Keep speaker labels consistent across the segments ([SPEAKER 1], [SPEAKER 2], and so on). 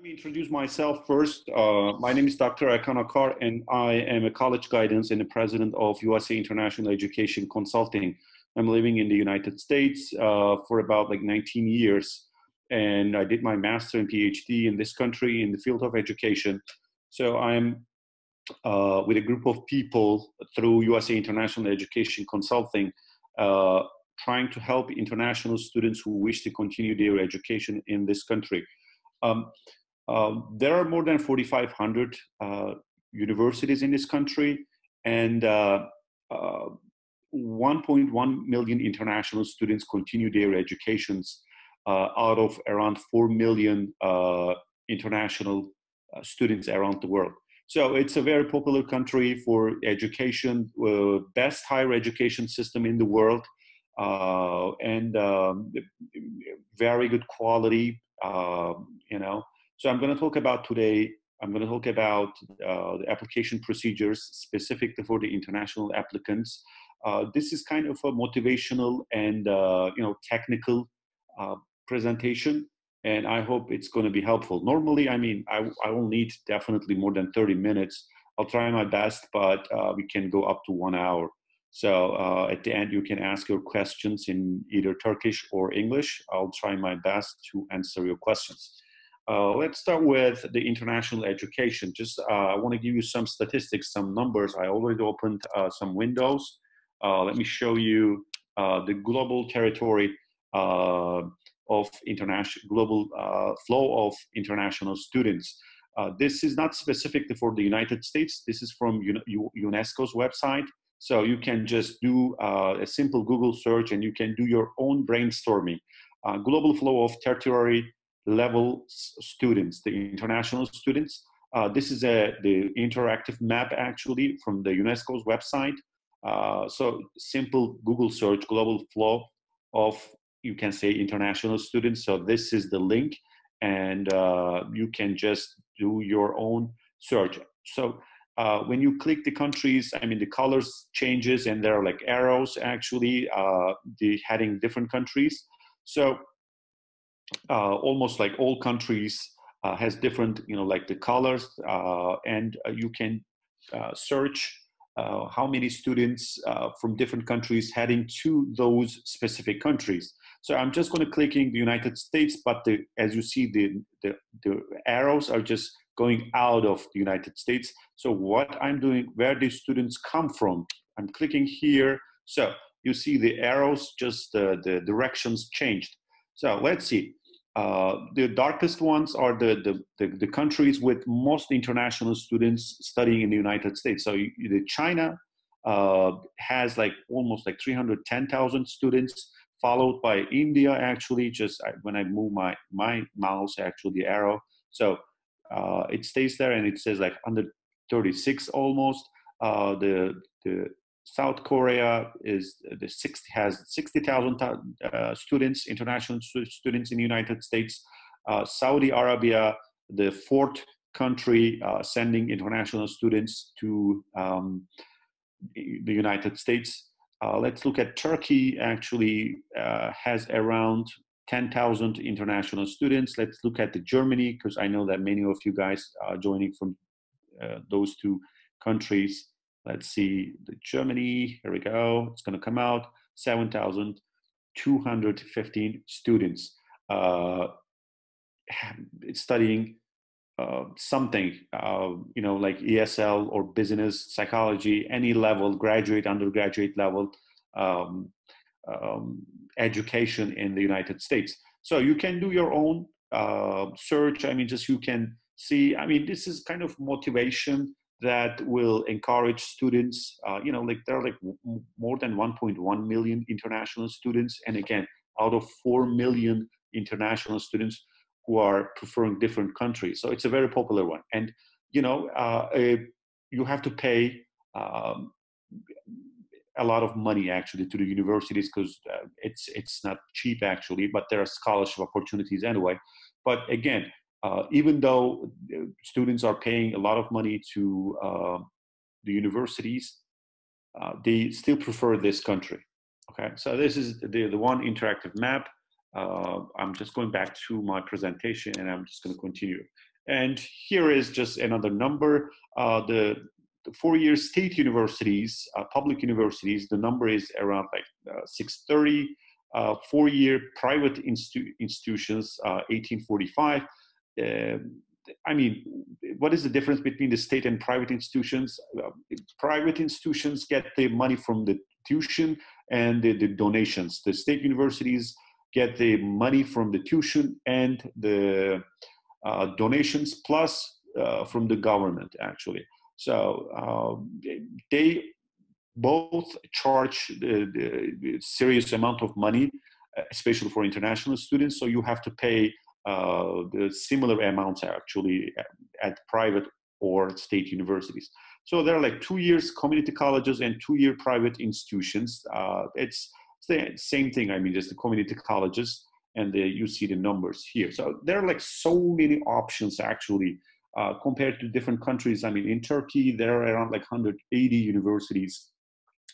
[SPEAKER 1] Let me introduce myself first. My name is Dr. Erkan Acar, and I am a college guidance and the president of USA International Education Consulting. I'm living in the United States for about 19 years, and I did my master and PhD in this country in the field of education. So I'm with a group of people through USA International Education Consulting, trying to help international students who wish to continue their education in this country. There are more than 4,500 universities in this country, and 1.1 million international students continue their educations out of around 4 million international students around the world. So it's a very popular country for education, best higher education system in the world, and very good quality, So I'm going to talk about today, the application procedures specifically for the international applicants. This is kind of a motivational and technical presentation, and I hope it's going to be helpful. Normally, I will need definitely more than 30 minutes. I'll try my best, but we can go up to 1 hour. So at the end, you can ask your questions in either Turkish or English. I'll try my best to answer your questions. Let's start with the international education. I want to give you some statistics, some numbers. I already opened some windows. Let me show you the global territory of global flow of international students. This is not specifically for the United States. This is from UNESCO's website. So you can just do a simple Google search and you can do your own brainstorming. Global flow of tertiary level students, the international students. This is the interactive map actually from the UNESCO's website. So simple Google search, global flow of, you can say, international students. So this is the link, and you can just do your own search. So when you click the countries, the colors changes and there are like arrows actually, the heading different countries. So almost like all countries has different, like the colors, and you can search how many students from different countries heading to those specific countries. So I'm just going to click in the United States, but as you see, the arrows are just going out of the United States. So what I'm doing, where these students come from, I'm clicking here. So you see the arrows, just the directions changed. So let's see. The darkest ones are the countries with most international students studying in the United States. So China has almost 310,000 students, followed by India actually, when I move my mouse, actually the arrow. So it stays there and it says 136 almost. The South Korea has 60,000 students, international students in the United States. Saudi Arabia, the fourth country sending international students to the United States. Let's look at Turkey. Actually, has around 10,000 international students. Let's look at Germany, because I know that many of you guys are joining from those two countries. Let's see, Germany, here we go. It's going to come out, 7,215 students studying something, like ESL or business psychology, any level, graduate, undergraduate level education in the United States. So you can do your own search. You can see, this is kind of motivation that will encourage students. There are more than 1.1 million international students, and again, out of 4 million international students who are preferring different countries. So it's a very popular one, and you have to pay a lot of money actually to the universities, because it's not cheap actually, but there are scholarship opportunities anyway. But again, even though students are paying a lot of money to the universities, they still prefer this country. Okay, so this is the one interactive map. I'm just going back to my presentation, and I'm just going to continue. And here is just another number. The 4-year state universities, public universities, the number is around like 630. 4-year private institutions, 1845. I mean, what is the difference between the state and private institutions? Private institutions get the money from the tuition and the donations. The state universities get the money from the tuition and the donations plus from the government, actually. So they both charge the serious amount of money, especially for international students. So you have to pay the similar amounts actually at private or state universities. So there are like 2 years community colleges and 2-year private institutions. It's the same thing. I mean, just the community colleges, and you see the numbers here. So there are like so many options actually compared to different countries. I mean, in Turkey, there are around like 180 universities.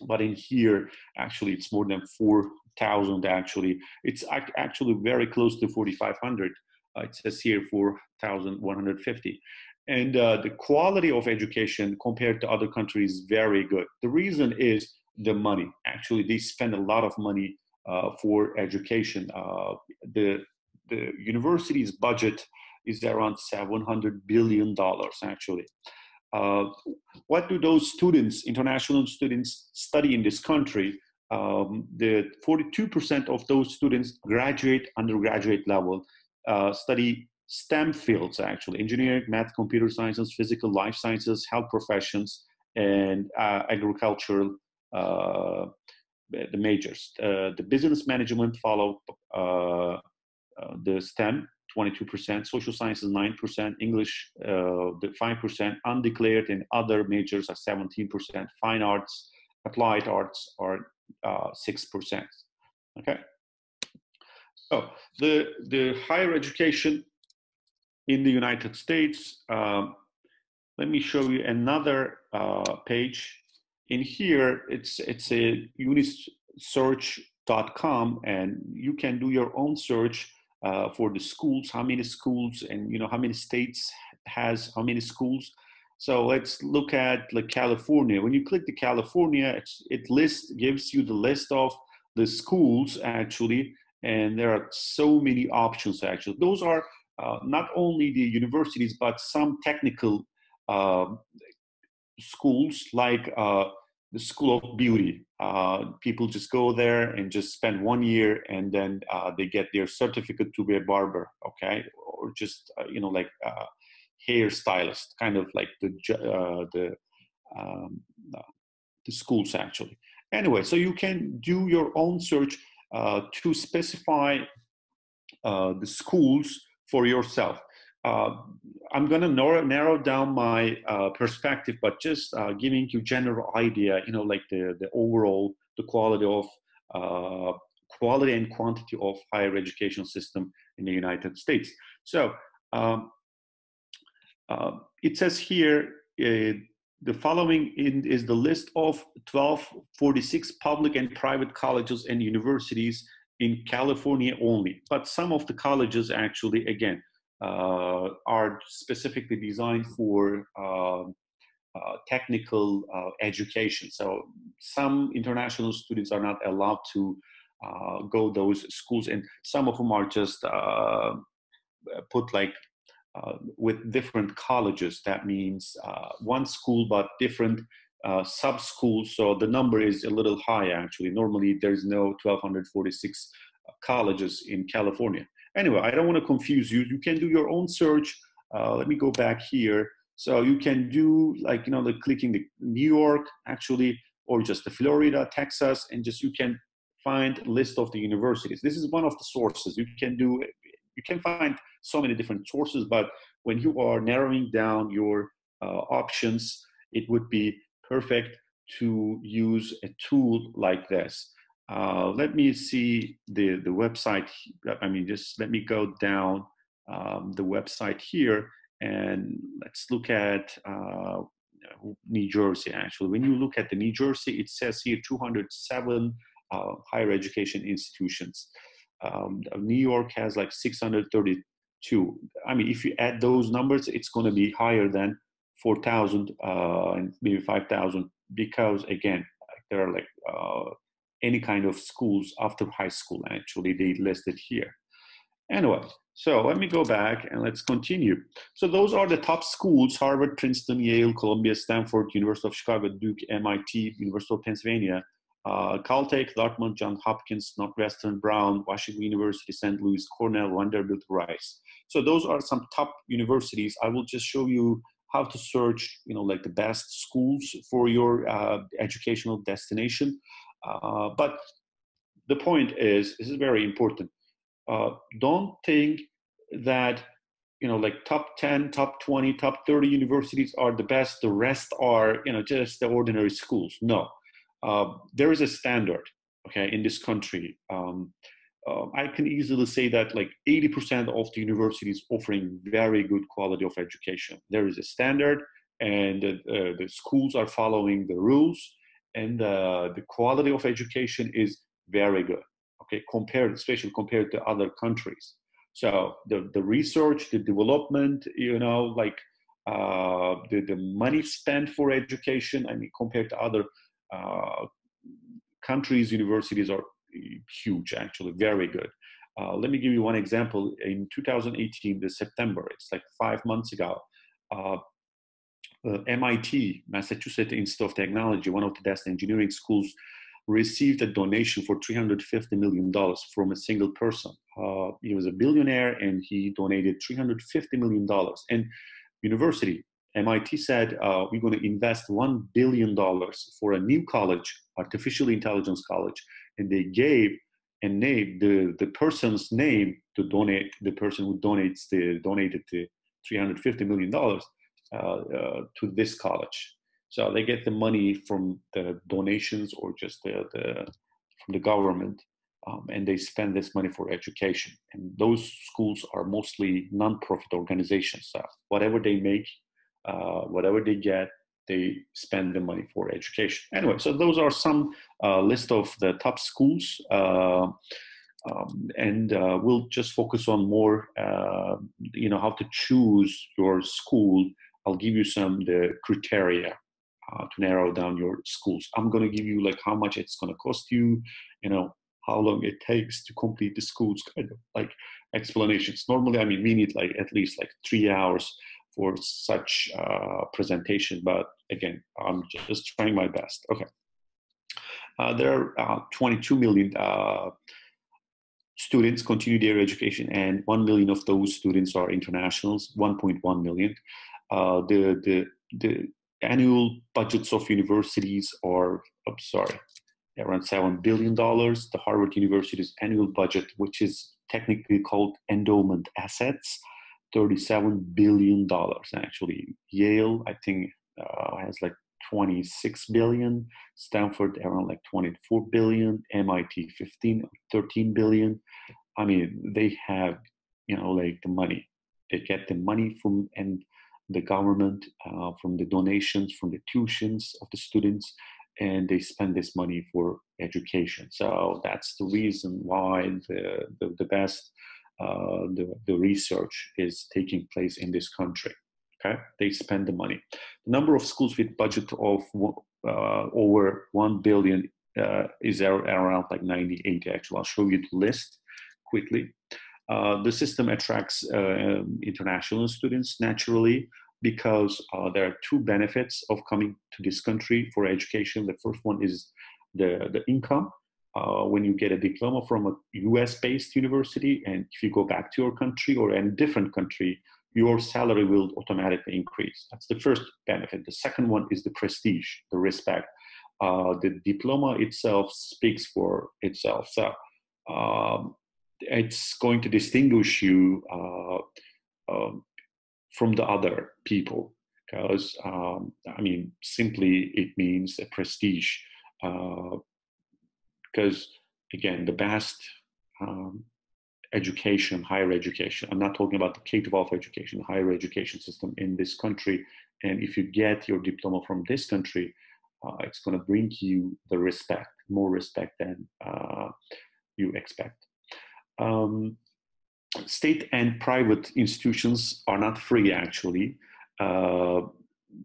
[SPEAKER 1] But in here, actually, it's more than 4,000 actually. It's actually very close to 4,500. It says here 4,150. And the quality of education compared to other countries is very good. The reason is the money. Actually, they spend a lot of money for education. The university's budget is around $700 billion actually. What do those students, international students, study in this country? The 42% of those students graduate undergraduate level, study STEM fields actually: engineering, math, computer sciences, physical, life sciences, health professions, and agricultural, the majors. The business management follow the STEM, 22%, social sciences 9%, English the 5%, undeclared and other majors are 17%, fine arts, applied arts are 6%. Okay. So the higher education in the United States, let me show you another page. In here, it's a unisearch.com, and you can do your own search for the schools, how many schools, and how many states has how many schools. So let's look at like California. When you click the California, it gives you the list of the schools actually, and there are so many options actually. Those are not only the universities, but some technical schools like the School of Beauty. People just go there and just spend 1 year, and then they get their certificate to be a barber, okay, or just like hairstylist, kind of like the schools actually. Anyway, so you can do your own search to specify the schools for yourself. I'm going to narrow down my perspective, but just giving you general idea, like the overall, the quality and quantity of higher education system in the United States. So it says here, the following is the list of 1246 public and private colleges and universities in California only. But some of the colleges actually, again, are specifically designed for technical education. So some international students are not allowed to go those schools, and some of them are just put like with different colleges. That means one school but different sub-schools, so the number is a little high actually. Normally there's no 1246 colleges in California. Anyway, I don't want to confuse you. You can do your own search. Let me go back here. So you can do like, like clicking the New York actually, or just the Florida, Texas, and just you can find a list of the universities. This is one of the sources. You can find so many different sources, but when you are narrowing down your options, it would be perfect to use a tool like this. Let me see the website. Just let me go down the website here, and let's look at New Jersey. Actually, when you look at the New Jersey, it says here 207 higher education institutions. New York has like 630 two. I mean, if you add those numbers, it's going to be higher than 4,000 and maybe 5,000, because again, there are like any kind of schools after high school. Actually, they listed here. Anyway, so let me go back and let's continue. So those are the top schools: Harvard, Princeton, Yale, Columbia, Stanford, University of Chicago, Duke, MIT, University of Pennsylvania, Caltech, Dartmouth, Johns Hopkins, Northwestern, Brown, Washington University, St. Louis, Cornell, Vanderbilt, Rice. So those are some top universities. I will just show you how to search, like the best schools for your educational destination. But the point is, this is very important. Don't think that like top 10, top 20, top 30 universities are the best. The rest are just the ordinary schools. No, there is a standard, okay, in this country. I can easily say that like 80% of the universities offering very good quality of education. There is a standard, and the schools are following the rules, and the quality of education is very good. Okay, especially compared to other countries. So the research, the development, the money spent for education, I mean, compared to other countries, universities are huge, actually, very good. Let me give you one example. In 2018, the September, it's like 5 months ago, MIT, Massachusetts Institute of Technology, one of the best engineering schools, received a donation for $350 million from a single person. He was a billionaire, and he donated $350 million. And university, MIT said, we're going to invest $1 billion for a new college, artificial intelligence college. And they gave a name, the person's name to donate, the person who donated the $350 million to this college. So they get the money from the donations or just from the government, and they spend this money for education. And those schools are mostly non-profit organizations. So whatever they make, whatever they get, they spend the money for education. Anyway, so those are some list of the top schools. And we'll just focus on more, how to choose your school. I'll give you the criteria to narrow down your schools. I'm going to give you like how much it's going to cost you, how long it takes to complete the schools, kind of like explanations. Normally, I mean, we need like at least like 3 hours for such presentation. But again, I'm just trying my best. Okay. There are 22 million students continue their education, and 1 million of those students are internationals, 1.1 million. The annual budgets of universities are, around $7 billion. The Harvard University's annual budget, which is technically called endowment assets, $37 billion. Actually, Yale, I think, has like 26 billion, Stanford around like 24 billion, MIT 13 billion. I mean, they have, like the money. They get the money from the government, from the donations, from the tuitions of the students, and they spend this money for education. So that's the reason why the best the research is taking place in this country. Okay, they spend the money. The number of schools with budget of over 1 billion is around like 98. Actually, I'll show you the list quickly. The system attracts international students naturally, because there are two benefits of coming to this country for education. The first one is the income. When you get a diploma from a US-based university, and if you go back to your country or a different country, your salary will automatically increase. That's the first benefit. The second one is the prestige, the respect. The diploma itself speaks for itself. So it's going to distinguish you from the other people, because simply it means a prestige. Because again, the best education, higher education, I'm not talking about the K-12 education, higher education system in this country. And if you get your diploma from this country, it's going to bring you the respect, more respect than you expect. state and private institutions are not free, actually. Uh,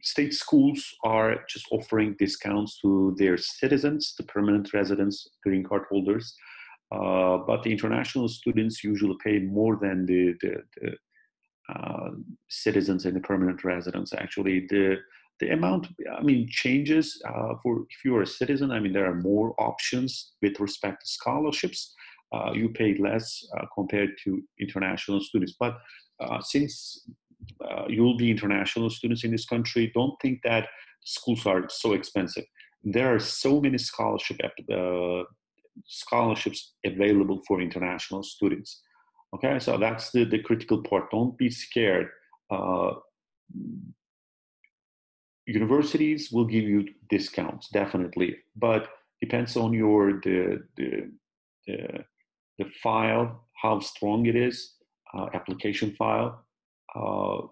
[SPEAKER 1] State schools are just offering discounts to their citizens, the permanent residents, green card holders. But the international students usually pay more than the citizens and the permanent residents. Actually, the amount, I mean, changes for if you are a citizen. I mean, there are more options with respect to scholarships. You pay less compared to international students. But since you'll be international students in this country, don't think that schools are so expensive. There are so many scholarships available for international students. Okay, so that's the critical part. Don't be scared. Uh, Universities will give you discounts, definitely, but depends on your the, the file, how strong it is, application file. Uh,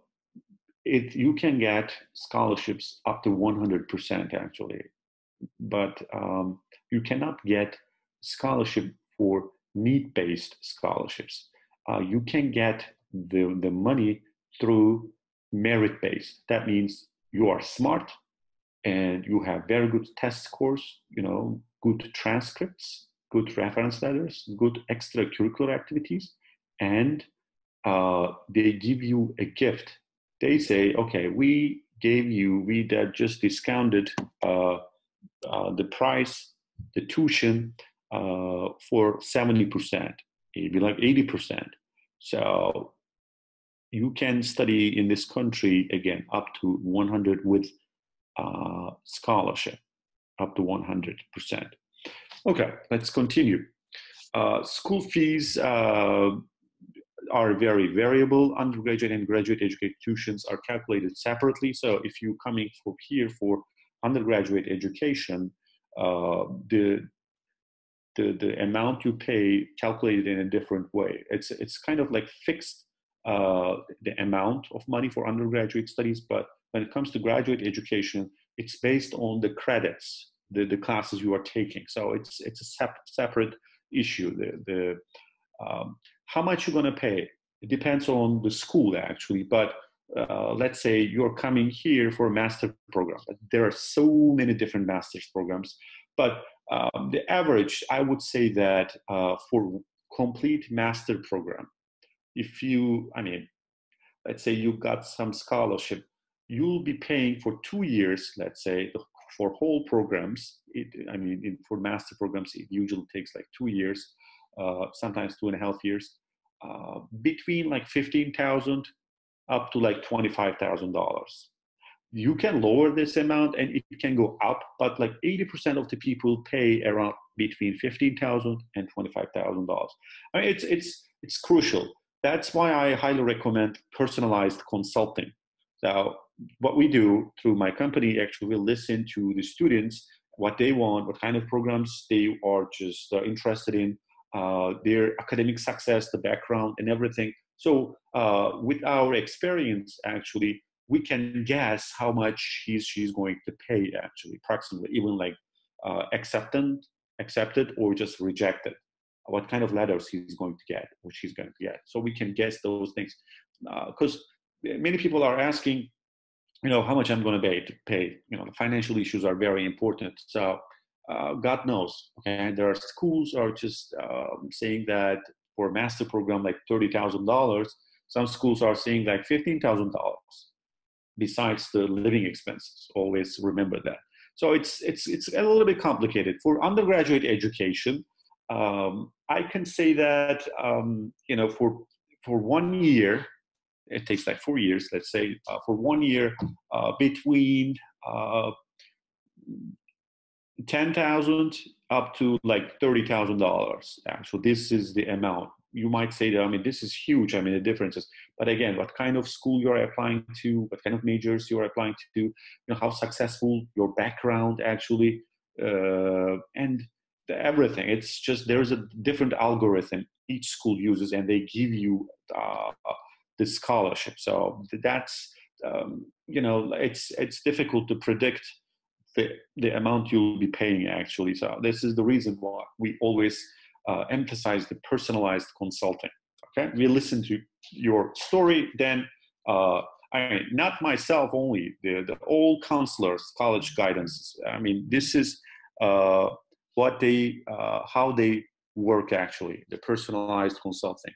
[SPEAKER 1] you can get scholarships up to 100% actually, but you cannot get scholarship for need-based scholarships. You can get the money through merit-based. That means you are smart and you have very good test scores, good transcripts, good reference letters, good extracurricular activities, and they give you a gift. They say, okay, we just discounted the price, the tuition for 70%, maybe like 80%. So you can study in this country again up to 100 with scholarship, up to 100%. Okay, let's continue. School fees are very variable. Undergraduate and graduate education tuitions are calculated separately. So if you're coming from here for undergraduate education, the amount you pay calculated in a different way. It's kind of like fixed the amount of money for undergraduate studies, but when it comes to graduate education, it's based on the credits, the classes you are taking. So it's a separate issue. How much you're going to pay, it depends on the school actually, but let's say you're coming here for a master program. There are so many different master's programs, but the average, I would say that for complete master program, let's say you got some scholarship, you'll be paying for 2 years, let's say, for whole programs. For master programs, it usually takes like 2 years, sometimes 2.5 years, between like 15,000 up to like $25,000. You can lower this amount and it can go up, but like 80% of the people pay around between $15,000 and $25,000. It's crucial. That's why I highly recommend personalized consulting. So what we do through my company, actually, we listen to the students, what they want, what kind of programs they are just interested in, their academic success, the background, and everything. So with our experience, actually, we can guess how much she's going to pay, actually, approximately, even like accepted or just rejected, what kind of letters he's going to get or she's going to get. So we can guess those things. Because many people are asking, how much I'm going to pay. The financial issues are very important. So God knows. Okay, there are schools are just saying that for a master program like $30,000. Some schools are saying like $15,000. Besides the living expenses, always remember that. So it's a little bit complicated for undergraduate education. I can say that for 1 year, it takes like 4 years. Let's say for 1 year, between 10,000 up to like $30,000. Actually, this is the amount. You might say that, this is huge. The differences. But again, what kind of school you're applying to, what kind of majors you're applying to, how successful your background actually, and everything. It's just, there's a different algorithm each school uses, and they give you the scholarship. So that's, it's difficult to predict the amount you'll be paying actually. So this is the reason why we always emphasize the personalized consulting. Okay, we listen to your story. Then, I mean, not myself only. The all counselors, college guidance. I mean, this is what they how they work actually. The personalized consulting,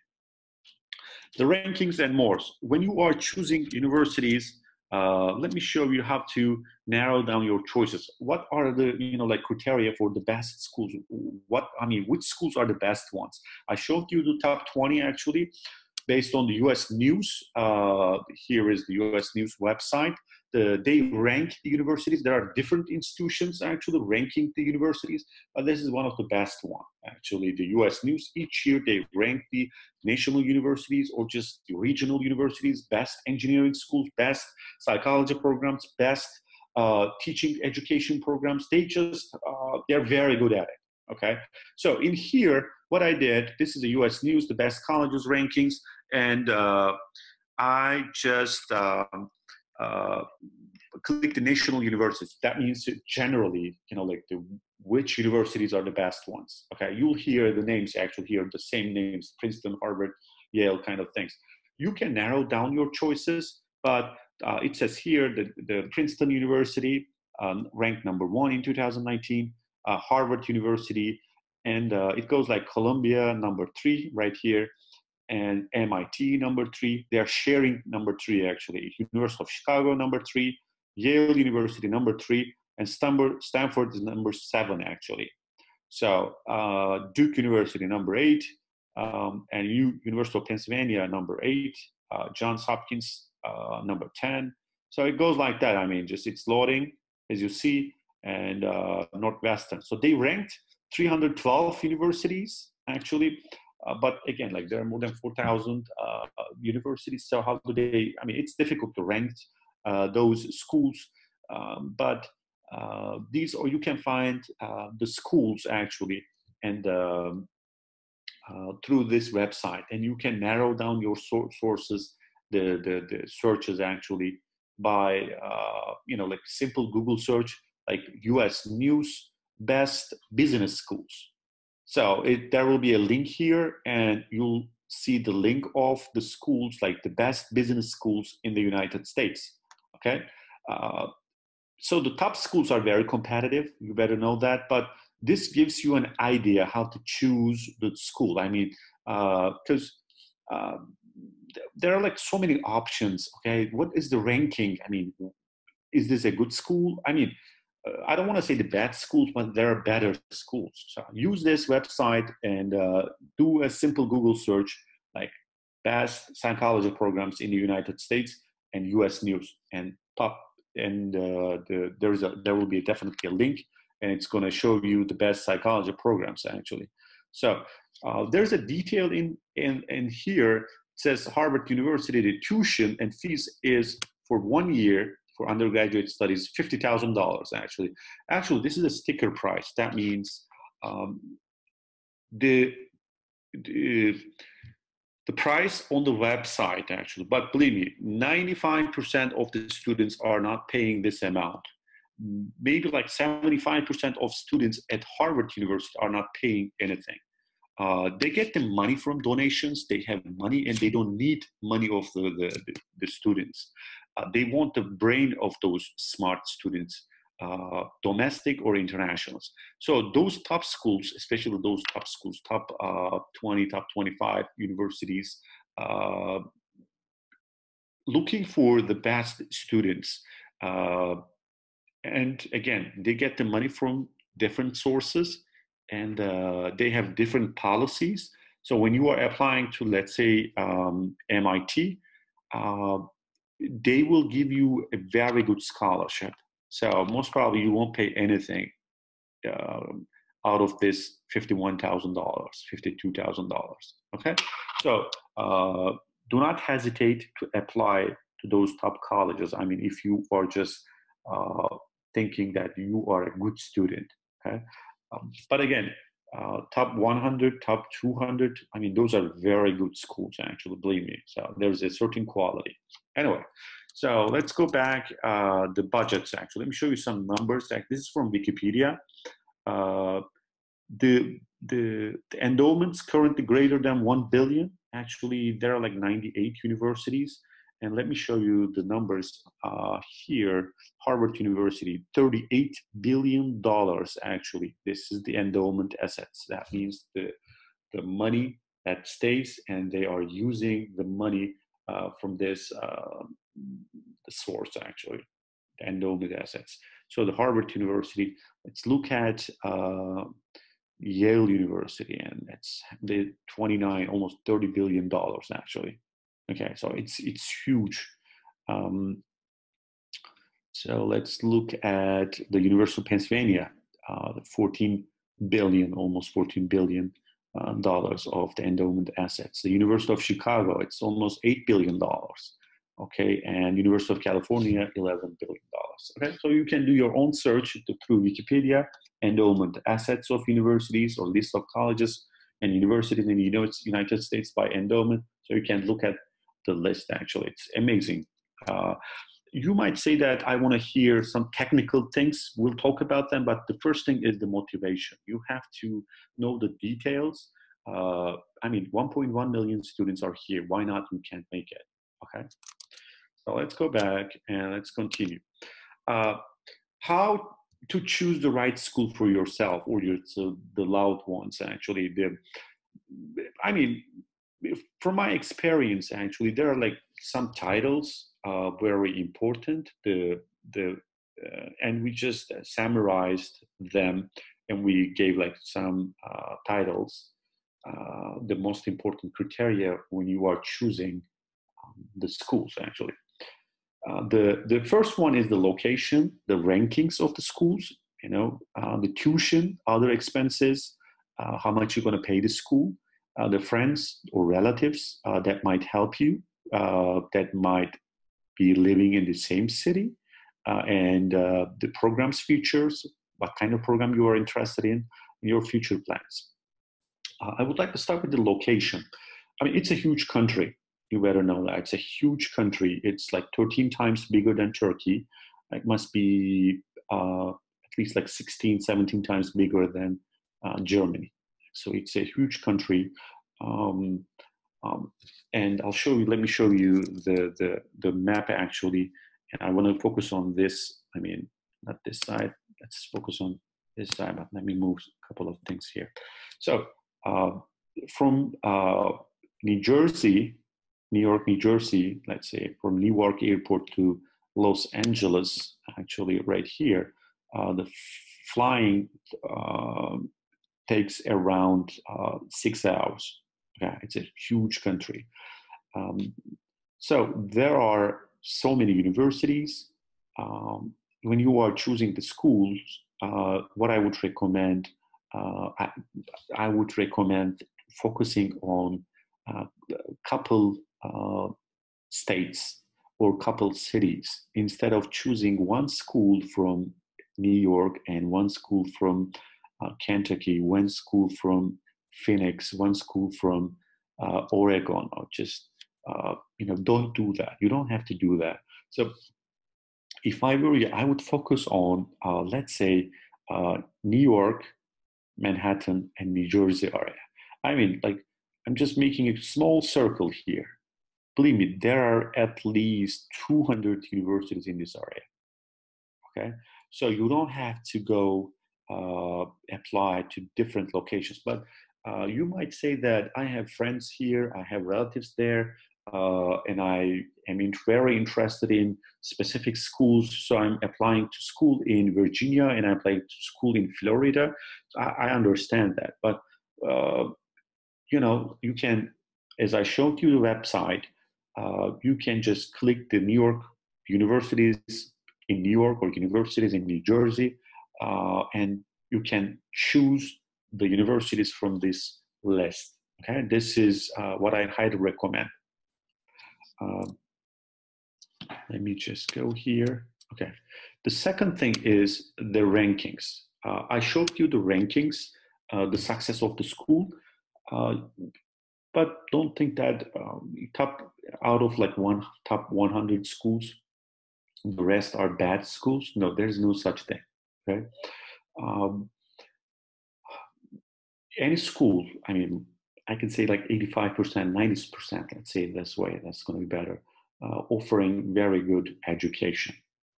[SPEAKER 1] the rankings and more. When you are choosing universities, let me show you how to narrow down your choices. What are the like criteria for the best schools? What I mean, which schools are the best ones? I showed you the top 20 actually, based on the U.S. News. Here is the U.S. News website. They rank the universities. There are different institutions actually ranking the universities, but this is one of the best one. Actually, the U.S. News, each year they rank the national universities or just the regional universities, best engineering schools, best psychology programs, best teaching education programs. They're very good at it. Okay, so in here, what I did, this is the U.S. News, the best colleges rankings, and I just click the national universities. That means generally, like which universities are the best ones. Okay, you'll hear the names actually here, the same names, Princeton, Harvard, Yale kind of things. You can narrow down your choices, but it says here that the Princeton University ranked #1 in 2019, Harvard University, and it goes like Columbia #3 right here, and MIT #3. They're sharing #3 actually. University of Chicago #3, Yale University #3, and Stanford is #7 actually. So Duke University #8, and University of Pennsylvania #8, Johns Hopkins #10. So it goes like that. I mean, just it's loading as you see, and Northwestern. So they ranked 312 universities actually. But again, like there are more than 4,000 universities. So how do they? I mean, it's difficult to rank those schools, but these, or you can find the schools actually, and through this website, and you can narrow down your sources, the searches actually by like simple Google search, like U.S. News best business schools. So there will be a link here, and you'll see the link of the schools, like the best business schools in the United States. Okay, so the top schools are very competitive. You better know that, but this gives you an idea how to choose the school. I mean, because there are like so many options. Okay, what is the ranking? I mean, is this a good school? I mean, I don't want to say the bad schools, but there are better schools. So use this website and do a simple Google search, like best psychology programs in the United States and U.S. News, and top. And there will be definitely a link, and it's going to show you the best psychology programs actually. So there's a detail in here. It says Harvard University, the tuition and fees is for 1 year for undergraduate studies, $50,000 actually. Actually, this is a sticker price. That means the price on the website actually, but believe me, 95% of the students are not paying this amount. Maybe like 75% of students at Harvard University are not paying anything. They get the money from donations. They have money, and they don't need money of the students. They want the brain of those smart students, domestic or internationals. So those top schools, especially those top schools, top 20, top 25 universities, looking for the best students. And again, they get the money from different sources, and they have different policies. So when you are applying to, let's say, MIT, they will give you a very good scholarship. So most probably you won't pay anything out of this $51,000, $52,000. Okay, so do not hesitate to apply to those top colleges. I mean, if you are just thinking that you are a good student. Okay, but again, top 100, top 200. I mean, those are very good schools, actually, believe me. So there's a certain quality. Anyway, so let's go back the budgets. Actually, let me show you some numbers. This is from Wikipedia. The endowments currently greater than 1 billion. Actually, there are like 98 universities. And let me show you the numbers here. Harvard University, $38 billion actually. This is the endowment assets. That means the money that stays, and they are using the money from this the source actually, the endowment assets. So the Harvard University, let's look at Yale University, and it's the 29, almost $30 billion actually. Okay, so it's huge. So let's look at the University of Pennsylvania, the 14 billion, almost 14 billion dollars of the endowment assets. The University of Chicago, it's almost $8 billion. Okay, and University of California, $11 billion. Okay, so you can do your own search through Wikipedia, endowment assets of universities or list of colleges and universities in the United States by endowment. So you can look at the list actually. It's amazing. You might say that I want to hear some technical things. We'll talk about them, but the first thing is the motivation. You have to know the details. I mean, 1.1 million students are here. Why not? You can't make it. Okay. So let's go back and let's continue. How to choose the right school for yourself or the loved ones, actually. I mean, from my experience, actually, there are like some titles very important. And we just summarized them, and we gave like some titles, the most important criteria when you are choosing the schools, actually. The first one is the location, the rankings of the schools, the tuition, other expenses, how much you're going to pay the school, the friends or relatives that might help you, that might be living in the same city, and the program's features, what kind of program you are interested in, your future plans. I would like to start with the location. I mean, it's a huge country. You better know that. It's a huge country. It's like 13 times bigger than Turkey. It must be at least like 16, 17 times bigger than Germany. So it's a huge country. And let me show you the map actually. And I want to focus on this. I mean, not this side. Let's focus on this side, but let me move a couple of things here. So from New York, New Jersey, let's say from Newark Airport to Los Angeles, actually right here, the flying takes around 6 hours. Yeah, it's a huge country. So there are so many universities. When you are choosing the schools, what I would recommend, I would recommend focusing on a couple states or couple cities instead of choosing one school from New York and one school from Kentucky, one school from Phoenix, one school from Oregon, or just don't do that. You don't have to do that. So if I were you, I would focus on let's say New York, Manhattan, and New Jersey area. I mean, like, I'm just making a small circle here. Believe me, there are at least 200 universities in this area. Okay, so you don't have to go apply to different locations, but you might say that I have friends here, I have relatives there, and I am very interested in specific schools. So I'm applying to school in Virginia and I'm applying to school in Florida. So I understand that, but you can, as I showed you the website, you can just click the New York universities in New York or universities in New Jersey, and you can choose the universities from this list. Okay, this is what I highly recommend. Let me just go here. Okay, the second thing is the rankings. I showed you the rankings, the success of the school, but don't think that top out of like top 100 schools, the rest are bad schools. No, there's no such thing. Okay. Any school, I mean, I can say like 85%, 90%, let's say it this way, that's going to be better, offering very good education.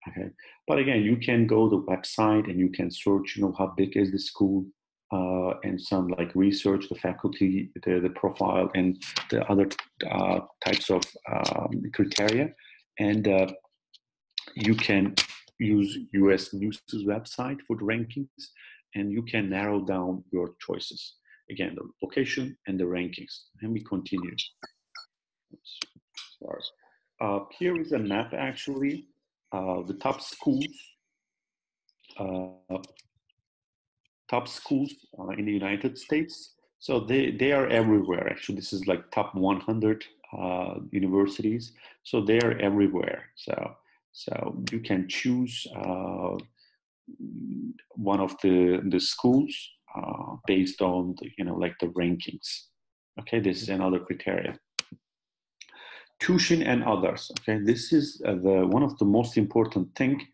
[SPEAKER 1] Okay, but again, you can go to the website and you can search, how big is the school, and some like research, the faculty, the profile, and the other types of criteria. And you can use US News's website for the rankings, and you can narrow down your choices. Again, the location and the rankings. And we continue. Sorry. Here is a map, actually. The top schools in the United States. So they are everywhere. Actually, this is like top 100 universities. So they are everywhere. So you can choose one of the schools based on like the rankings. Okay, this is another criteria. Tuition and others. Okay, this is one of the most important thing,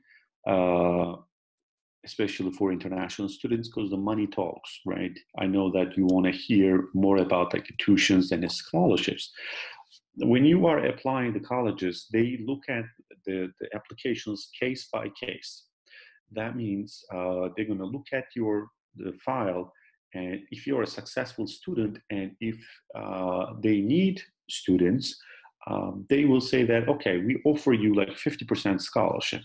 [SPEAKER 1] especially for international students, because the money talks, right? I know that you want to hear more about like the tuitions and the scholarships. When you are applying the colleges, they look at the applications case by case. That means they're going to look at the file, and if you're a successful student, and if they need students, they will say that, okay, we offer you like 50% scholarship,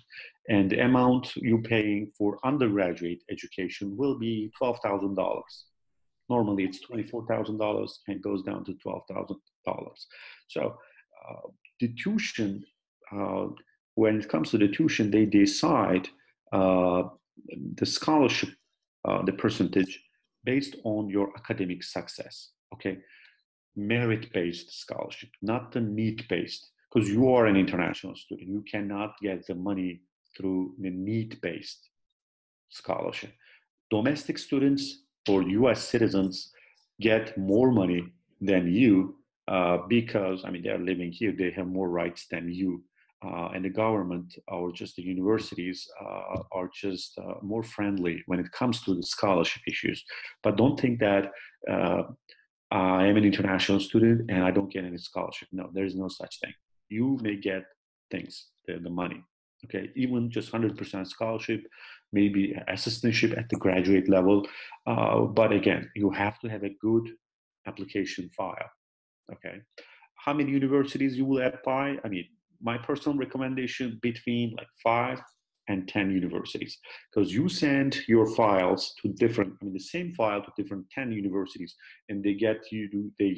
[SPEAKER 1] and the amount you're paying for undergraduate education will be $12,000. Normally it's $24,000 and goes down to $12,000. So the tuition, when it comes to the tuition, they decide the scholarship, the percentage based on your academic success. Okay, merit-based scholarship, not the need-based, because you are an international student. You cannot get the money through the need-based scholarship. Domestic students or US citizens get more money than you because, they're living here, they have more rights than you. And the government or just the universities are just more friendly when it comes to the scholarship issues. But don't think that I am an international student and I don't get any scholarship. No, there is no such thing. You may get things, the money. Okay, even just 100% scholarship, maybe assistantship at the graduate level. But again, you have to have a good application file. Okay, how many universities you will apply? My personal recommendation, between like 5 and 10 universities, because you send your files to different, the same file to different 10 universities, and they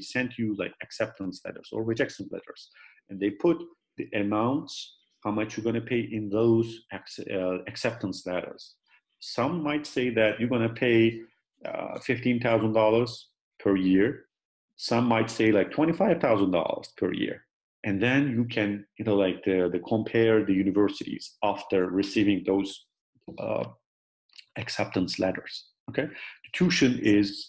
[SPEAKER 1] send you like acceptance letters or rejection letters, and they put the amounts, how much you're going to pay in those acceptance letters. Some might say that you're going to pay $15,000 per year. Some might say like $25,000 per year. And then you can, compare the universities after receiving those acceptance letters. Okay, the tuition is,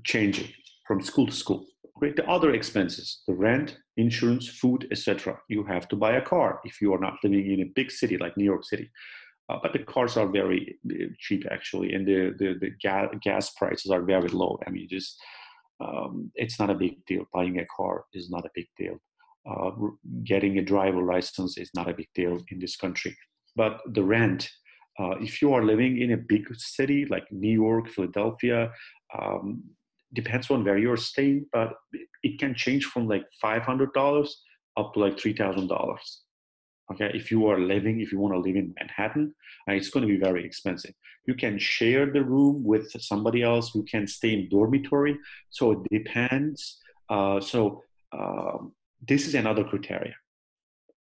[SPEAKER 1] changing from school to school. Okay, the other expenses, the rent, insurance, food, etc. You have to buy a car if you are not living in a big city like New York City. But the cars are very cheap actually, and the gas prices are very low. It's not a big deal. Buying a car is not a big deal. Getting a driver license is not a big deal in this country. But the rent, if you are living in a big city like New York, Philadelphia, depends on where you're staying, but it can change from like $500 up to like $3,000. Okay, if you want to live in Manhattan, it's going to be very expensive. You can share the room with somebody else. You can stay in dormitory. So it depends. This is another criteria.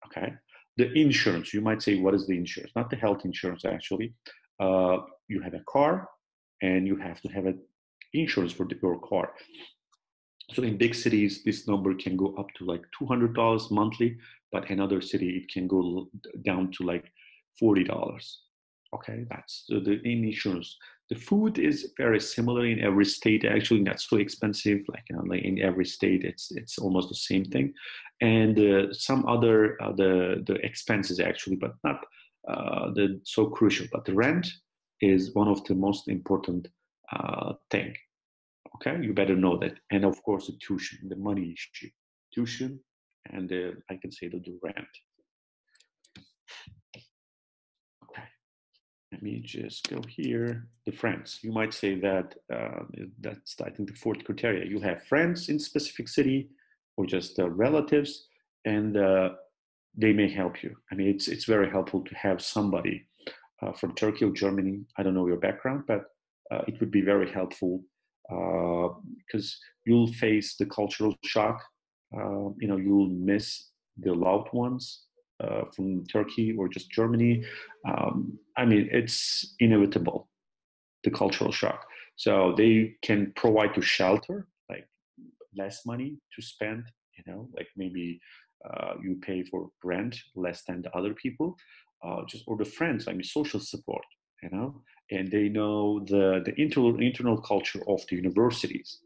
[SPEAKER 1] Okay, the insurance. You might say, what is the insurance? Not the health insurance, actually. You have a car, and you have to have an insurance for your car. So in big cities, this number can go up to like $200 monthly, but in other city, it can go down to like $40. Okay, that's the insurance. The food is very similar in every state. Actually, not so expensive. Like in every state, it's almost the same thing. And some other the expenses actually, but not so crucial. But the rent is one of the most important thing. Okay, you better know that. And of course, the tuition, the money issue, tuition, and I can say the rent. Okay, let me just go here. The friends. You might say that that's, I think, the fourth criteria. You have friends in specific city, or just relatives, and they may help you. I mean, it's very helpful to have somebody from Turkey or Germany. I don't know your background, but it would be very helpful because you'll face the cultural shock. You'll miss the loved ones from Turkey or just Germany. I mean, it's inevitable, the cultural shock. So they can provide you shelter, like less money to spend, like maybe you pay for rent less than the other people, just or the friends, I mean, social support, and they know the internal culture of the universities.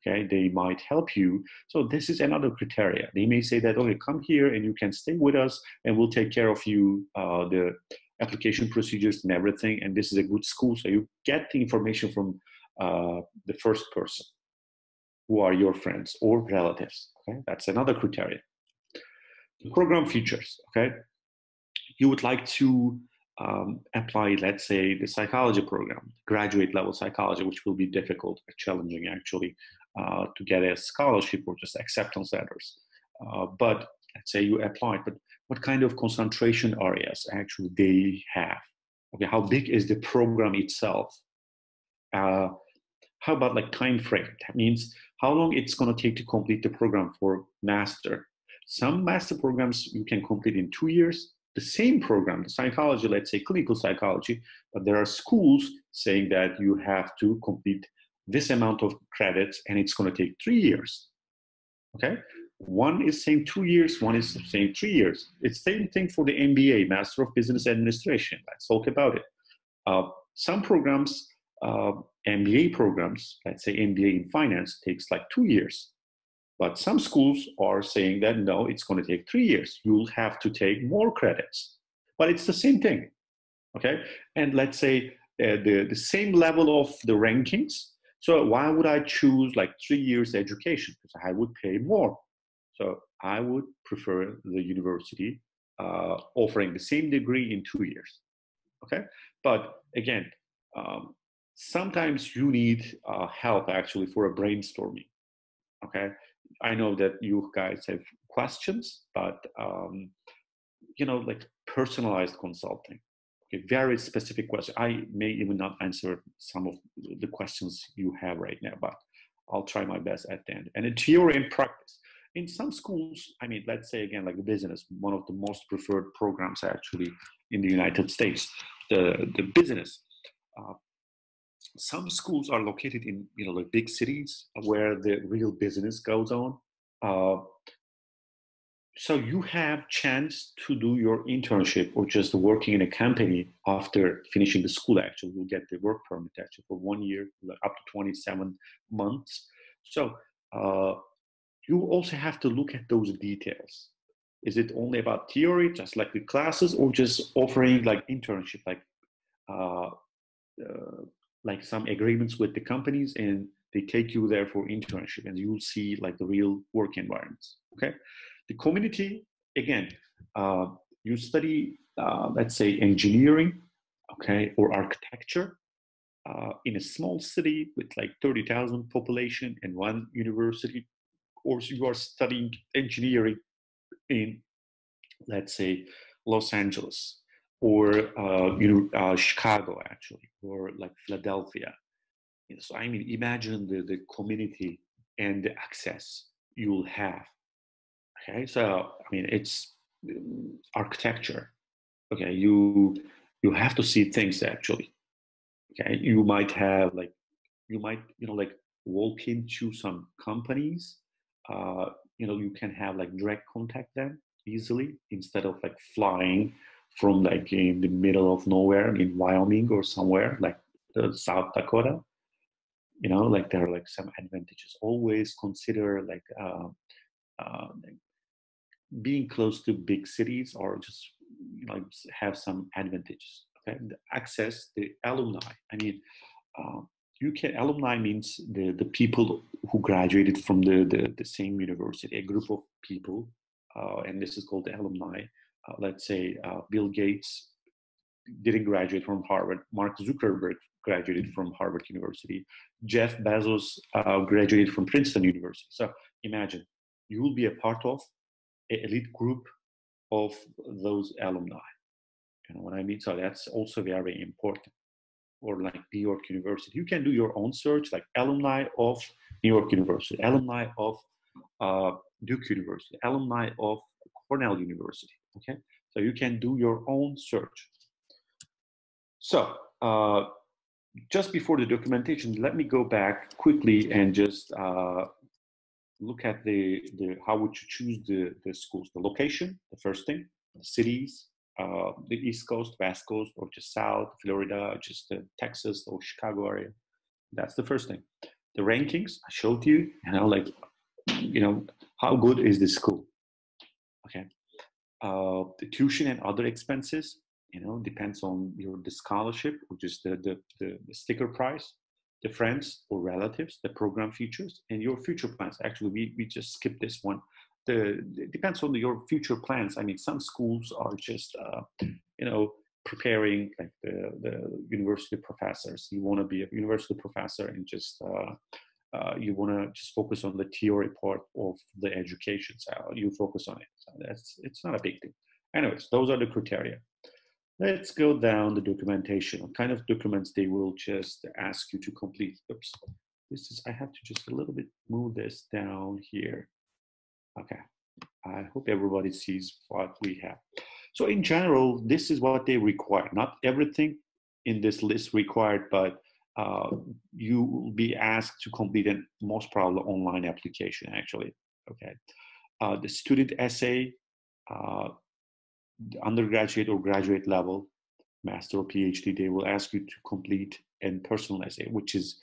[SPEAKER 1] Okay, they might help you. So this is another criteria. They may say that, okay, come here and you can stay with us, and we'll take care of you, the application procedures and everything. And this is a good school, so you get the information from the first person, who are your friends or relatives. Okay, that's another criteria. The program features. Okay, you would like to apply, let's say, the psychology program, graduate level psychology, which will be difficult, challenging actually, to get a scholarship or just acceptance letters. But let's say you apply, but what kind of concentration areas actually they have? Okay, how big is the program itself? How about like time frame? That means how long it's going to take to complete the program for master. Some master programs you can complete in 2 years. The same program, the psychology, let's say clinical psychology, but there are schools saying that you have to complete this amount of credits and it's going to take 3 years. Okay, one is saying 2 years, one is saying 3 years. It's the same thing for the MBA, Master of Business Administration. Let's talk about it. Some programs, MBA programs, let's say MBA in finance, takes like 2 years. But some schools are saying that no, it's going to take 3 years. You'll have to take more credits. But it's the same thing. Okay. And let's say the same level of the rankings. So why would I choose like 3 years education? Because I would pay more. So I would prefer the university offering the same degree in 2 years. Okay. But again, sometimes you need help actually for a brainstorming. Okay. I know that you guys have questions, but like personalized consulting. Okay, very specific question. I may even not answer some of the questions you have right now, but I'll try my best at the end. And in theory and practice. In some schools, I mean, let's say again, like the business, one of the most preferred programs actually in the United States, the business. Some schools are located in like big cities where the real business goes on. Uh, so you have chance to do your internship or just working in a company after finishing the school. Actually, you'll get the work permit actually for 1 year, like up to 27 months. So you also have to look at those details. Is it only about theory, just like the classes, or just offering like internship, uh, uh, like some agreements with the companies and they take you there for internship and you'll see like the real work environments. Okay, the community, again, you study let's say engineering, okay, or architecture in a small city with like 30,000 population and one university, or you are studying engineering in, let's say, Los Angeles or Chicago, actually, or like Philadelphia. So I mean, imagine the community and the access you'll have. Okay, so I mean, it's architecture. Okay, you have to see things actually. Okay, you might have like you might like walk into some companies. You can have like direct contact them easily instead of like flying from like in the middle of nowhere in Wyoming or somewhere like South Dakota. Like there are like some advantages. Always consider like being close to big cities or just have some advantages. Okay, the access, the alumni. I mean, you can, alumni means the people who graduated from the same university, a group of people, and this is called the alumni. Let's say Bill Gates didn't graduate from Harvard. Mark Zuckerberg graduated from Harvard University. Jeff Bezos graduated from Princeton University. So imagine you will be a part of an elite group of those alumni. You know what I mean? So that's also very important. Or like New York University, you can do your own search, like alumni of New York University, alumni of Duke University, alumni of Cornell University. Okay, so you can do your own search. So just before the documentation, let me go back quickly and just look at the how would you choose the schools, the location, the first thing, the cities, the East Coast, West Coast, or just South, Florida, just Texas or Chicago area. That's the first thing. The rankings I showed you, like, how good is this school? Okay. The tuition and other expenses, depends on the scholarship, which is the sticker price, the friends or relatives, the program features, and your future plans. Actually, we just skipped this one. It depends on your future plans. I mean, some schools are just, preparing like the university professors. You want to be a university professor and just, you want to just focus on the theory part of the education. So you focus on it. So it's not a big thing. Anyways, those are the criteria. Let's go down the documentation. What kind of documents they will just ask you to complete. Oops. I have to just a little bit move this down here. Okay, I hope everybody sees what we have. So in general, this is what they require. Not everything in this list required, but you will be asked to complete a most probably online application, actually. Okay, the student essay, the undergraduate or graduate level, master or PhD, they will ask you to complete a personal essay, which is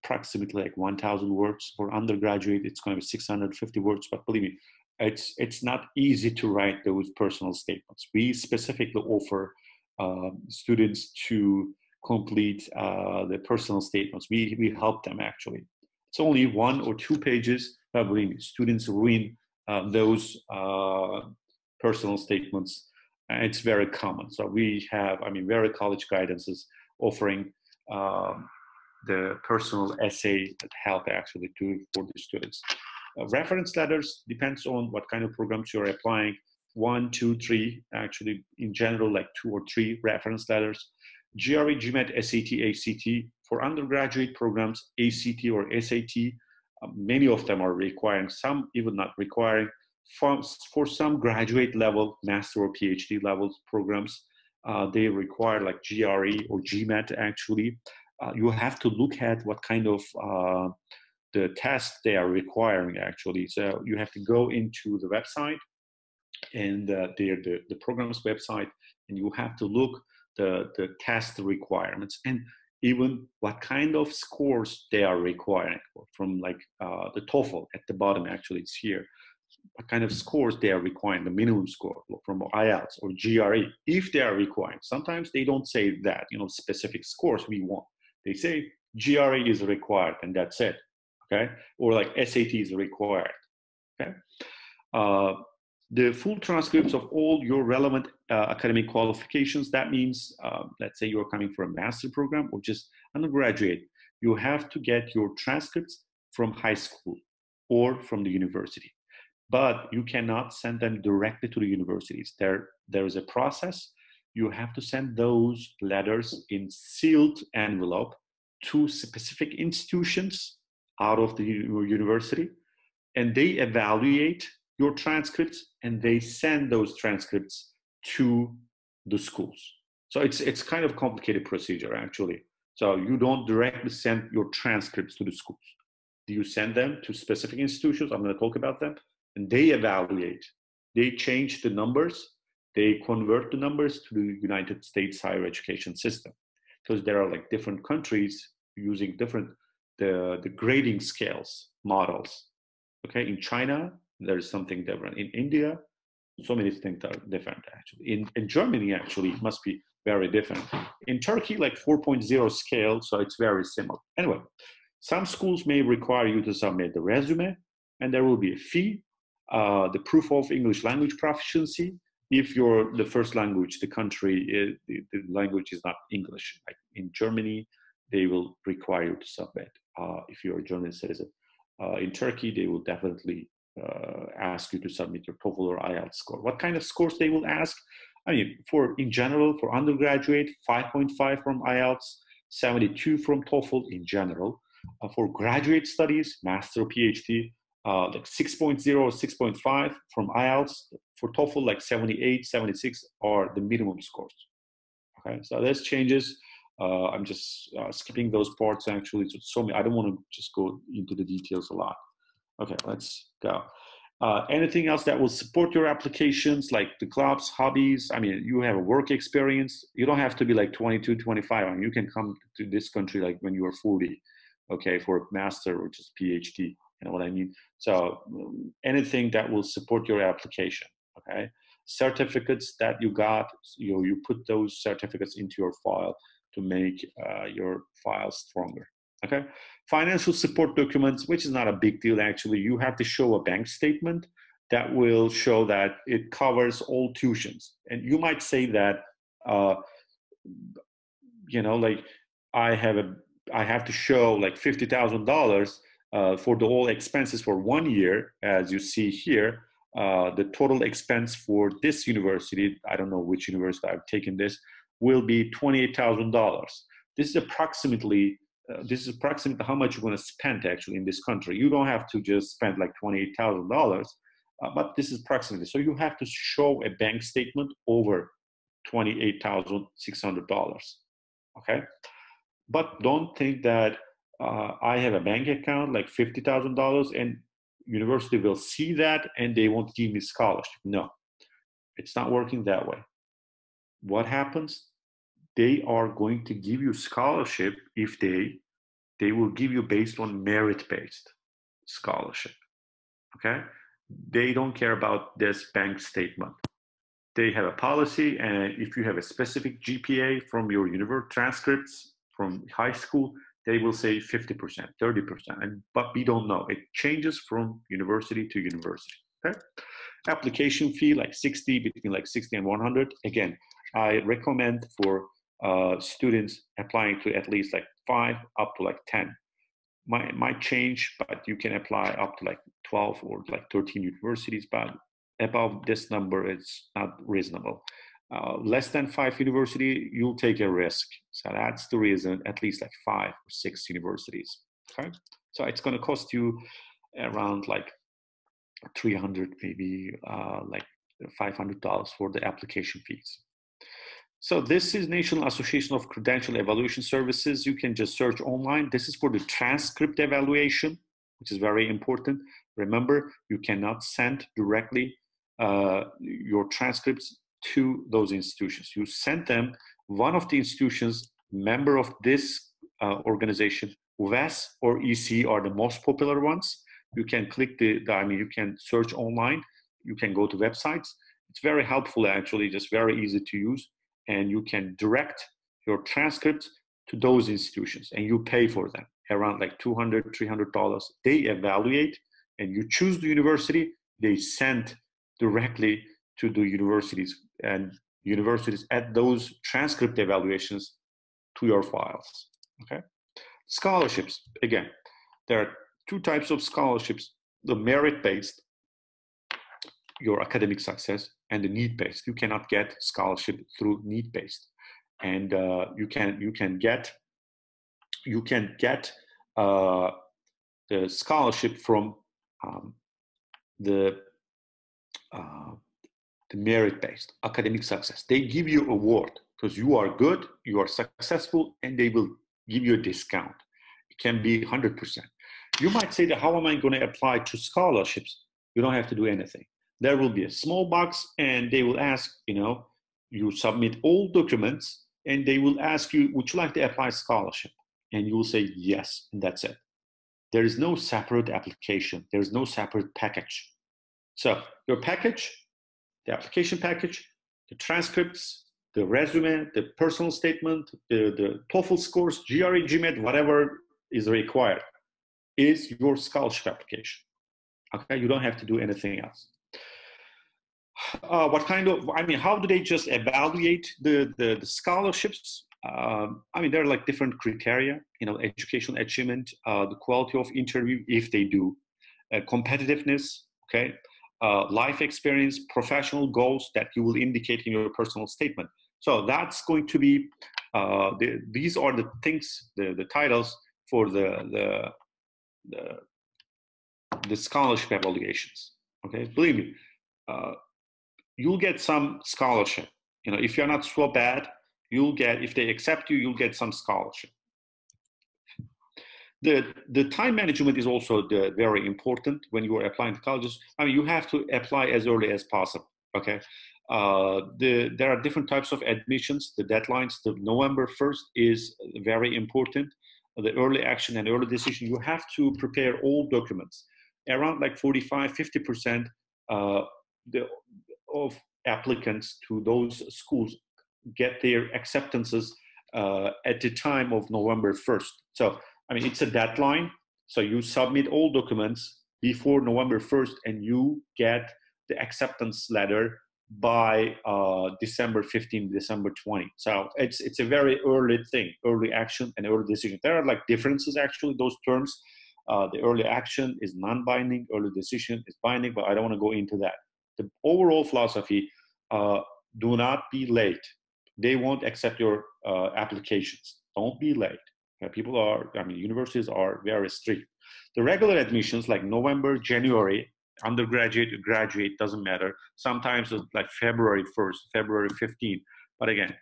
[SPEAKER 1] approximately like 1,000 words. For undergraduate, it's going to be 650 words, but believe me, it's not easy to write those personal statements. We specifically offer students to complete the personal statements. We help them, actually. It's only 1 or 2 pages, but believe me, students ruin those personal statements. It's very common. So we have, very college guidances offering the personal essay help actually for the students. Reference letters depends on what kind of programs you're applying. 1, 2, 3, actually in general, like 2 or 3 reference letters. GRE, GMAT, SAT, ACT. For undergraduate programs, ACT or SAT, many of them are requiring, some even not requiring. For some graduate level, master or PhD level programs, they require like GRE or GMAT, actually. You have to look at what kind of the test they are requiring, actually. So you have to go into the website and the program's website, and you have to look the test requirements and even what kind of scores they are requiring. From like the TOEFL at the bottom, actually it's here, what kind of scores they are requiring, the minimum score from IELTS or GRE, if they are requiring. Sometimes they don't say that, specific scores we want. They say GRE is required and that's it, okay? Or like SAT is required, okay? The full transcripts of all your relevant academic qualifications. That means, let's say you're coming from a master program or just undergraduate, you have to get your transcripts from high school or from the university. But you cannot send them directly to the universities. There is a process. You have to send those letters in sealed envelope to specific institutions out of the university, and they evaluate your transcripts and they send those transcripts to the schools. So it's kind of complicated procedure, actually. So you don't directly send your transcripts to the schools. You send them to specific institutions. I'm going to talk about them. And they evaluate, they change the numbers, they convert the numbers to the United States higher education system. Because there are like different countries using different, the grading scales, models. Okay, in China, there's something different. In India, so many things are different, actually. In Germany, actually, it must be very different. In Turkey, like 4.0 scale, so it's very similar. Anyway, some schools may require you to submit the resume, and there will be a fee, the proof of English language proficiency. If you're the first language, the country, the language is not English. Like in Germany, they will require you to submit. If you're a German citizen, in Turkey, they will definitely ask you to submit your TOEFL or IELTS score. What kind of scores they will ask? I mean, in general, for undergraduate, 5.5 from IELTS, 72 from TOEFL in general. For graduate studies, master or PhD, like 6.0, 6.5 from IELTS. For TOEFL, like 78, 76 are the minimum scores. Okay, so this changes. I'm just skipping those parts actually. So I don't want to just go into the details a lot. Okay, let's go. Anything else that will support your applications, like the clubs, hobbies? I mean, you have a work experience. You don't have to be like 22, 25. I mean, you can come to this country like when you are 40, okay, for a master or just PhD. You know what I mean? So anything that will support your application, okay? Certificates that you got, you put those certificates into your file to make your file stronger. Okay, financial support documents, which is not a big deal actually. You have to show a bank statement that will show that it covers all tuitions. And you might say that, like I have to show like $50,000 for the all expenses for 1 year, as you see here. The total expense for this university, I don't know which university I've taken this, will be $28,000. This is approximately how much you're going to spend actually in this country. You don't have to just spend like $28,000, but this is approximately. So you have to show a bank statement over $28,600. Okay, but don't think that I have a bank account like $50,000 and university will see that and they won't give me scholarship. No, it's not working that way. What happens? They are going to give you scholarship if they will give you based on merit-based scholarship. Okay, they don't care about this bank statement. They have a policy, and if you have a specific GPA from your university transcripts from high school, they will say 50%, 30%, but we don't know. It changes from university to university. Okay, application fee like 60, between like 60 and 100. Again, I recommend for students applying to at least like 5 up to like 10. Might change, but you can apply up to like 12 or like 13 universities, but above this number, it's not reasonable. Less than 5 university, you'll take a risk. So that's the reason, at least like 5 or 6 universities. Okay, so it's going to cost you around like 300, maybe like $500 for the application fees. So this is National Association of Credential Evaluation Services. You can just search online. This is for the transcript evaluation, which is very important. Remember, you cannot send directly your transcripts to those institutions. You send them, one of the institutions, member of this organization, UVAS or EC are the most popular ones. You can click you can search online. You can go to websites. It's very helpful actually, just very easy to use. And you can direct your transcripts to those institutions and you pay for them around like $200, $300. They evaluate and you choose the university, they send directly to the universities and universities add those transcript evaluations to your files. Okay. Scholarships, again, there are 2 types of scholarships: the merit-based, your academic success, and the need-based. You cannot get scholarship through need-based, and you can get the scholarship from the merit-based academic success. They give you award because you are good, you are successful, and they will give you a discount. It can be 100%. You might say that, how am I going to apply to scholarships? You don't have to do anything. There will be a small box and they will ask, you submit all documents and they will ask you, would you like to apply scholarship? And you will say yes, and that's it. There is no separate application. There is no separate package. So your package, the application package, the transcripts, the resume, the personal statement, the TOEFL scores, GRE, GMAT, whatever is required, is your scholarship application. Okay, you don't have to do anything else. What kind of, I mean, how do they just evaluate the scholarships? I mean, there are like different criteria, you know, educational achievement, the quality of interview, if they do, competitiveness, okay, life experience, professional goals that you will indicate in your personal statement. So that's going to be, these are the things, the titles for the scholarship evaluations, okay? Believe me, you'll get some scholarship. You know, if you're not so bad, you'll get, if they accept you, you'll get some scholarship. The time management is also very important when you are applying to colleges. I mean, you have to apply as early as possible, okay? There are different types of admissions, the deadlines. The November 1st is very important. The early action and early decision, you have to prepare all documents. Around like 45–50% of applicants to those schools get their acceptances at the time of November 1st. So, I mean, it's a deadline. So you submit all documents before November 1st and you get the acceptance letter by December 15, December 20. So it's a very early thing, early action and early decision. There are like differences actually, those terms. The early action is non-binding, early decision is binding, but I don't want to go into that. The overall philosophy, do not be late. They won't accept your applications. Don't be late. People are, I mean, universities are very strict. The regular admissions like November, January, undergraduate, graduate, doesn't matter. Sometimes it's like February 1st, February 15th. But again,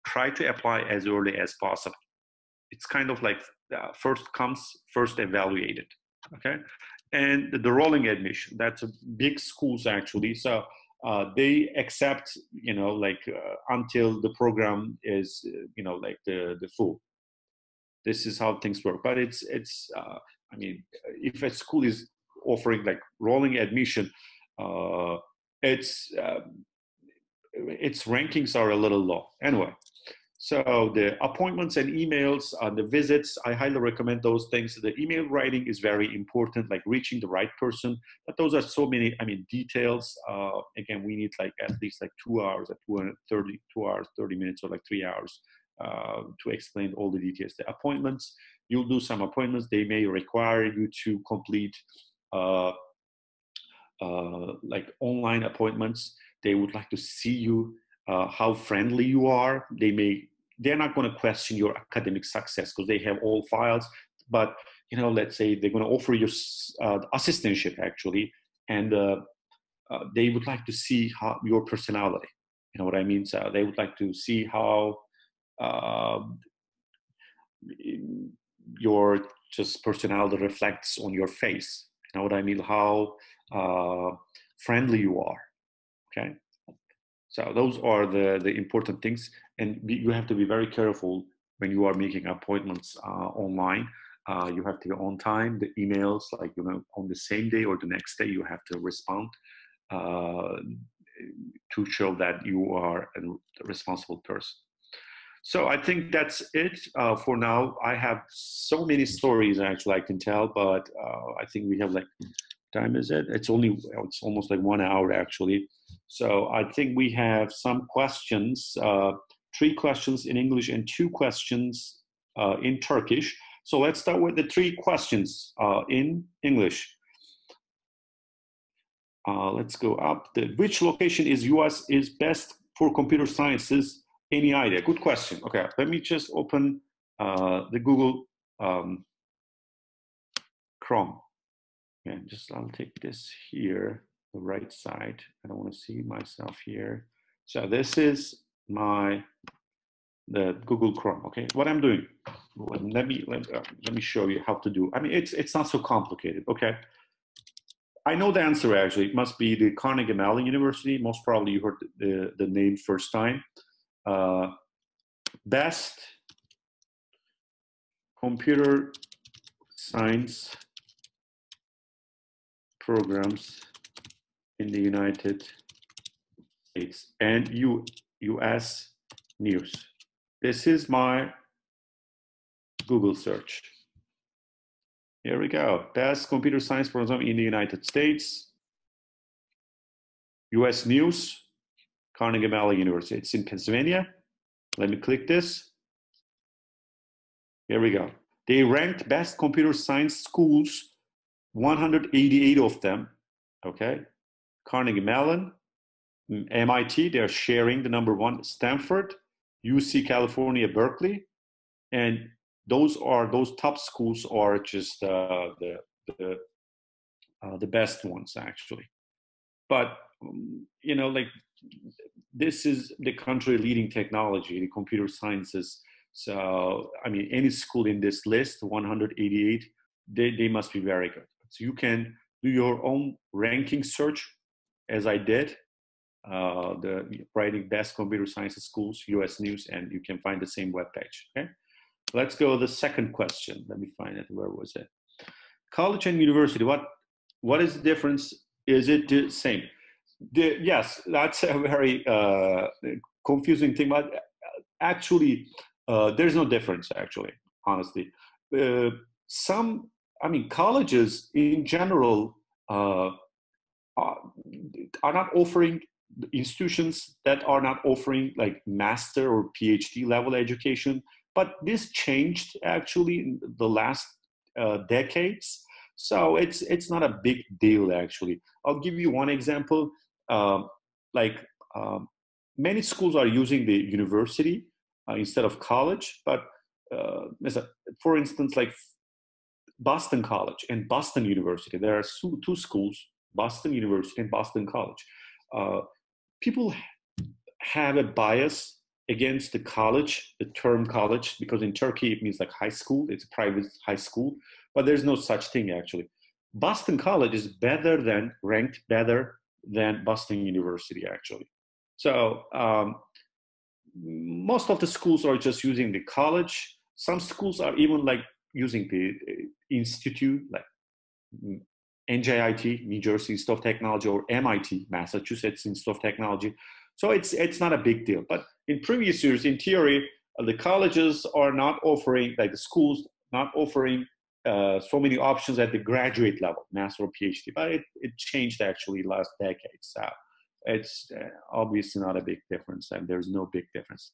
[SPEAKER 1] try to apply as early as possible. It's kind of like first comes, first evaluated, okay? And the rolling admission, that's a big schools actually. So they accept, you know, like until the program is, you know, like the full. This is how things work. But it's I mean, if a school is offering like rolling admission, its rankings are a little low. Anyway, so the appointments and emails, the visits, I highly recommend those things. The email writing is very important, like reaching the right person. But those are so many, I mean, details. Again, we need like at least like 2 hours, 2 hours, 30 minutes, or like 3 hours to explain all the details. The appointments, you'll do some appointments. They may require you to complete like online appointments. They would like to see you, how friendly you are. They're not going to question your academic success because they have all files. But, you know, let's say they're going to offer you assistantship actually, and they would like to see how your personality. You know what I mean? So they would like to see how your just personality reflects on your face. You know what I mean? How friendly you are. Okay. So those are the important things, and you have to be very careful when you are making appointments online. You have to be on time. The emails, like, you know, on the same day or the next day, you have to respond to show that you are a responsible person. So I think that's it for now. I have so many stories actually I can tell, but I think we have like, time is it? It's almost like 1 hour actually. So I think we have some questions, 3 questions in English and 2 questions in Turkish. So let's start with the 3 questions in English. Let's go up. Which location is US is best for computer sciences? Any idea? Good question. Okay, let me just open the Google Chrome. And I'll take this here, the right side. I don't want to see myself here. So this is the Google Chrome. Okay, what I'm doing. Let me show you how to do. I mean, it's not so complicated. Okay, I know the answer actually. It must be the Carnegie Mellon University. Most probably you heard the name first time. Best computer science programs in the United States and US News. This is my Google search. Here we go. Best computer science program in the United States. US News, Carnegie Mellon University. It's in Pennsylvania. Let me click this. Here we go. They ranked best computer science schools, 188 of them. Okay. Carnegie Mellon, MIT, they're sharing the number one, Stanford, UC California, Berkeley, and those top schools are just the best ones actually. But like this is the country leading technology, the computer sciences. So I mean, any school in this list, 188, they must be very good. So you can do your own ranking search, as I did. Writing best computer science schools, US News, and you can find the same webpage. Okay, let's go to the second question. Let me find it. Where was it? College and university. What is the difference? Is it the same? Yes, that's a very confusing thing. But actually, there's no difference. Actually, honestly, colleges in general are not offering. Institutions that are not offering like master or PhD level education, but this changed actually in the last decades. So it's not a big deal actually. I'll give you one example. Many schools are using the university instead of college, but for instance, like Boston College and Boston University, there are two schools, Boston University and Boston College. People have a bias against the college, the term college, because in Turkey it means like high school. It's a private high school, but there's no such thing actually. Boston College is ranked better than Boston University actually. So most of the schools are just using the college. Some schools are even like using the institute, like NJIT, New Jersey Institute of Technology, or MIT, Massachusetts Institute of Technology. So it's not a big deal. But in previous years, in theory, the colleges are not offering, like the schools, not offering so many options at the graduate level, master or PhD. But it changed actually last decade. So it's obviously not a big difference, and there's no big difference.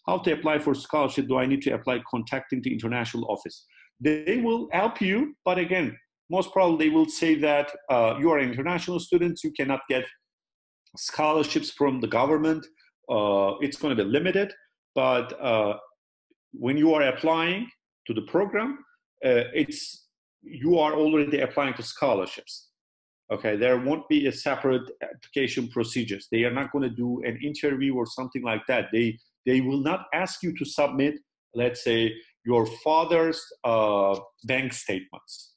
[SPEAKER 1] How to apply for scholarship? Do I need to apply contacting the international office? They will help you, but again, most probably they will say that you are an international student, you cannot get scholarships from the government. It's going to be limited, but when you are applying to the program, you are already applying to scholarships. Okay, there won't be a separate application procedures. They are not going to do an interview or something like that. They will not ask you to submit, let's say, your father's bank statements.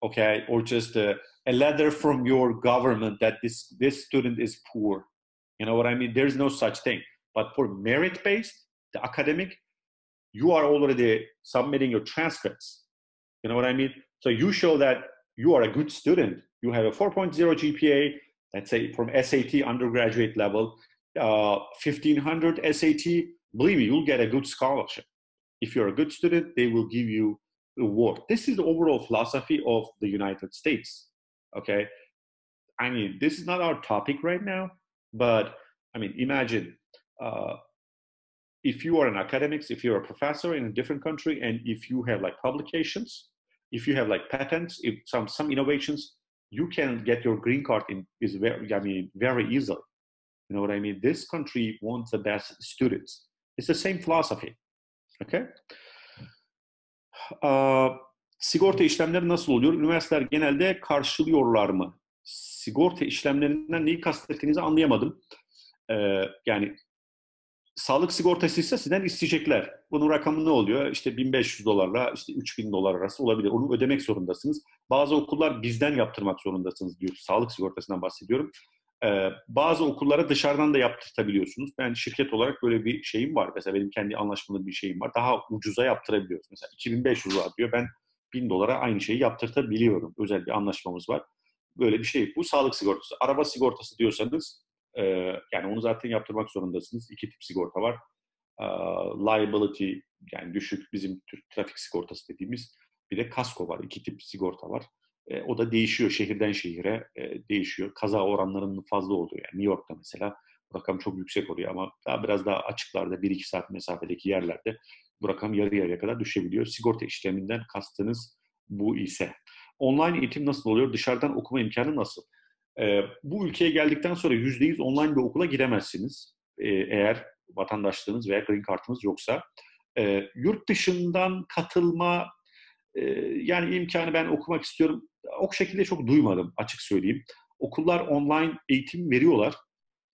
[SPEAKER 1] Okay, or just a letter from your government that this student is poor. You know what I mean? There's no such thing. But for merit-based, the academic, you are already submitting your transcripts. You know what I mean? So you show that you are a good student. You have a 4.0 GPA, let's say from SAT undergraduate level, 1500 SAT. Believe me, you'll get a good scholarship. If you're a good student, they will give you award. This is the overall philosophy of the United States. Okay, I mean, this is not our topic right now, but I mean, imagine if you are an academics, if you're a professor in a different country, and if you have like publications, if you have like patents, if some innovations, you can get your green card very easily. You know what I mean? This country wants the best students. It's the same philosophy. Okay. Sigorta işlemleri nasıl oluyor? Üniversiteler genelde karşılıyorlar mı? Sigorta işlemlerinden neyi kastettiğinizi anlayamadım. Yani sağlık sigortası ise sizden isteyecekler. Bunun rakamı ne oluyor? İşte $1.500 işte $3.000 arası olabilir. Onu ödemek zorundasınız. Bazı okullar bizden yaptırmak zorundasınız diyor. Sağlık sigortasından bahsediyorum. Bazı okullara dışarıdan da yaptırtabiliyorsunuz. Ben şirket olarak böyle bir şeyim var. Mesela benim kendi anlaşmalı bir şeyim var. Daha ucuza yaptırabiliyoruz. Mesela $2.500 diyor. Ben $1.000 aynı şeyi yaptırtabiliyorum. Özel bir anlaşmamız var. Böyle bir şey. Bu sağlık sigortası. Araba sigortası diyorsanız yani onu zaten yaptırmak zorundasınız. 2 tip sigorta var. liability, yani düşük, bizim trafik sigortası dediğimiz, bir de kasko var. 2 tip sigorta var. O da değişiyor şehirden şehire, değişiyor. Kaza oranlarının fazla oluyor. Yani New York'ta mesela bu rakam çok yüksek oluyor ama biraz daha açıklarda 1-2 saat mesafedeki yerlerde bu rakam yarı yarıya kadar düşebiliyor. Sigorta işleminden kastınız bu ise. Online eğitim nasıl oluyor? Dışarıdan okuma imkanı nasıl? Bu ülkeye geldikten sonra %100 online bir okula giremezsiniz. Eğer vatandaşlığınız veya green kartınız yoksa. Yurt dışından katılma yani imkanı, ben okumak istiyorum, o şekilde çok duymadım, açık söyleyeyim. Okullar online eğitim veriyorlar.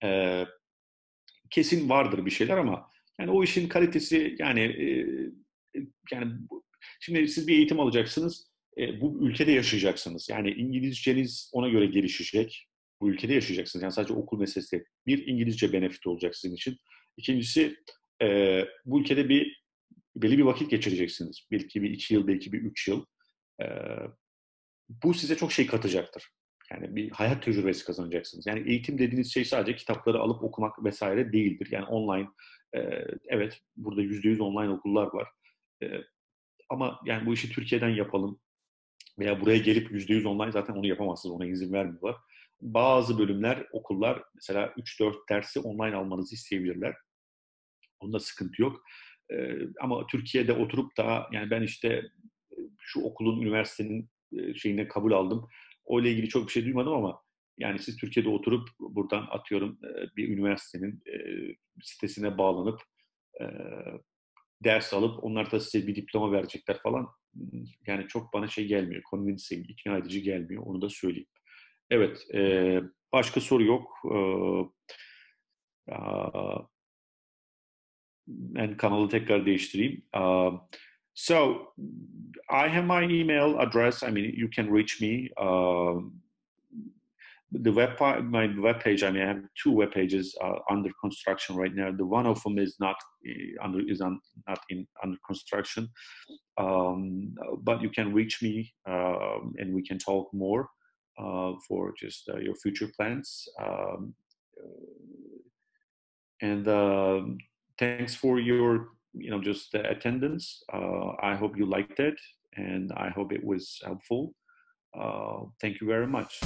[SPEAKER 1] Ee, Kesin vardır bir şeyler ama yani o işin kalitesi, yani şimdi siz bir eğitim alacaksınız. Bu ülkede yaşayacaksınız. Yani İngilizceniz ona göre gelişecek. Bu ülkede yaşayacaksınız. Yani sadece okul meselesi değil. Bir, İngilizce benefit olacak sizin için. İkincisi, bu ülkede belli bir vakit geçireceksiniz. Belki bir 2 yıl, belki bir 3 yıl. Ee, Bu size çok şey katacaktır. Yani bir hayat tecrübesi kazanacaksınız. Yani eğitim dediğiniz şey sadece kitapları alıp okumak vesaire değildir. Yani online, evet, burada %100 online okullar var. E, Ama yani bu işi Türkiye'den yapalım veya buraya gelip %100 online, zaten onu yapamazsınız. Ona izin vermiyorlar. Bazı bölümler, okullar mesela 3-4 dersi online almanızı isteyebilirler. Onda sıkıntı yok. Ama Türkiye'de oturup da yani ben işte şu okulun, üniversitenin şeyine kabul aldım, o ile ilgili çok bir şey duymadım ama yani siz Türkiye'de oturup buradan atıyorum bir üniversitenin sitesine bağlanıp e, ders alıp onlar da size bir diploma verecekler falan. Yani çok bana şey gelmiyor. Convincing, ikna edici gelmiyor. Onu da söyleyeyim. Evet. Başka soru yok. Ben kanalı tekrar değiştireyim. So I have my email address. I mean, you can reach me. My web page. I mean, I have 2 web pages under construction right now. The one of them is not under construction, but you can reach me and we can talk more for just your future plans. And thanks for your just attendance. I hope you liked it, and I hope it was helpful. Thank you very much.